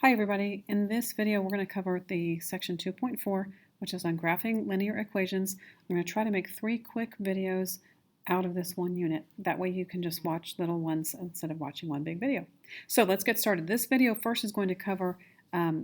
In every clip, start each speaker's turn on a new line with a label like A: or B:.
A: Hi everybody, in this video we're going to cover the section 2.4, which is on graphing linear equations. I'm going to try to make 3 quick videos out of this one unit. That way you can just watch little ones instead of watching one big video. So let's get started. This video first is going to cover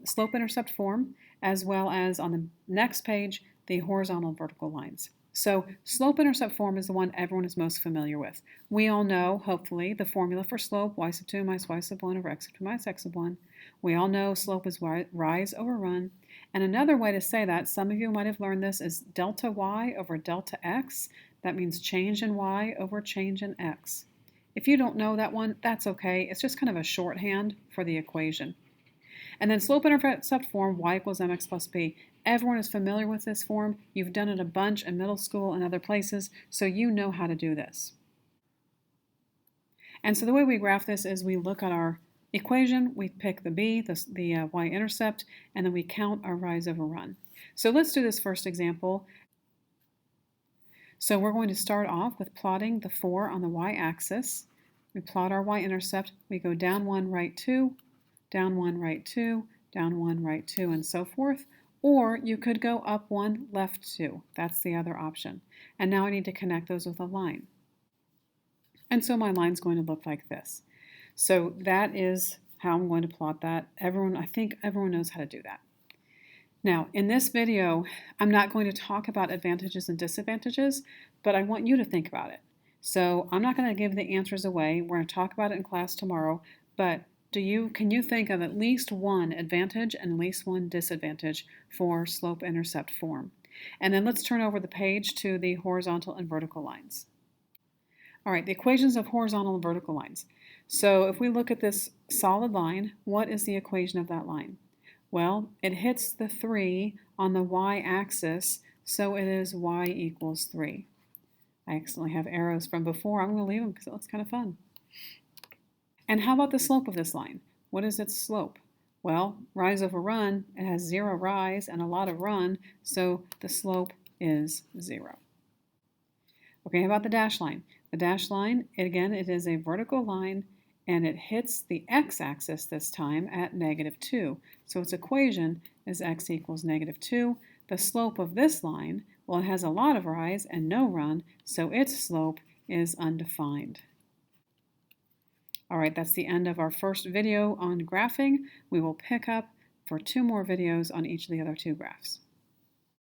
A: slope-intercept form, as well as on the next page the horizontal and vertical lines. So slope-intercept form is the one everyone is most familiar with. We all know, hopefully, the formula for slope, y sub 2 minus y sub 1 over x sub 2 minus x sub 1. We all know slope is rise over run. And another way to say that, some of you might have learned this, is delta y over delta x. That means change in y over change in x. If you don't know that one, that's okay. It's just kind of a shorthand for the equation. And then slope-intercept form, y equals mx plus b. Everyone is familiar with this form. You've done it a bunch in middle school and other places, so you know how to do this. And so the way we graph this is we look at our equation, we pick the b, the y-intercept, and then we count our rise over run. So let's do this first example. So we're going to start off with plotting the 4 on the y-axis. We plot our y-intercept. We go down 1, right 2, down 1, right 2, down 1, right 2, and so forth. Or you could go up 1, left 2. That's the other option. And now I need to connect those with a line. And so my line's going to look like this. So that is how I'm going to plot that. I think everyone knows how to do that. Now, in this video, I'm not going to talk about advantages and disadvantages, but I want you to think about it. So I'm not going to give the answers away. We're going to talk about it in class tomorrow, but can you think of at least one advantage and at least one disadvantage for slope-intercept form? And then let's turn over the page to the horizontal and vertical lines. All right, the equations of horizontal and vertical lines. So if we look at this solid line, what is the equation of that line? Well, it hits the 3 on the y-axis, so it is y equals 3. I accidentally have arrows from before. I'm going to leave them because it looks kind of fun. And how about the slope of this line? What is its slope? Well, rise over run, it has 0 rise and a lot of run, so the slope is 0. Okay, how about the dashed line? The dashed line, again, it is a vertical line, and it hits the x-axis this time at -2. So its equation is x equals -2. The slope of this line, well, it has a lot of rise and no run, so its slope is undefined. All right, that's the end of our first video on graphing. We will pick up for 2 more videos on each of the other 2 graphs.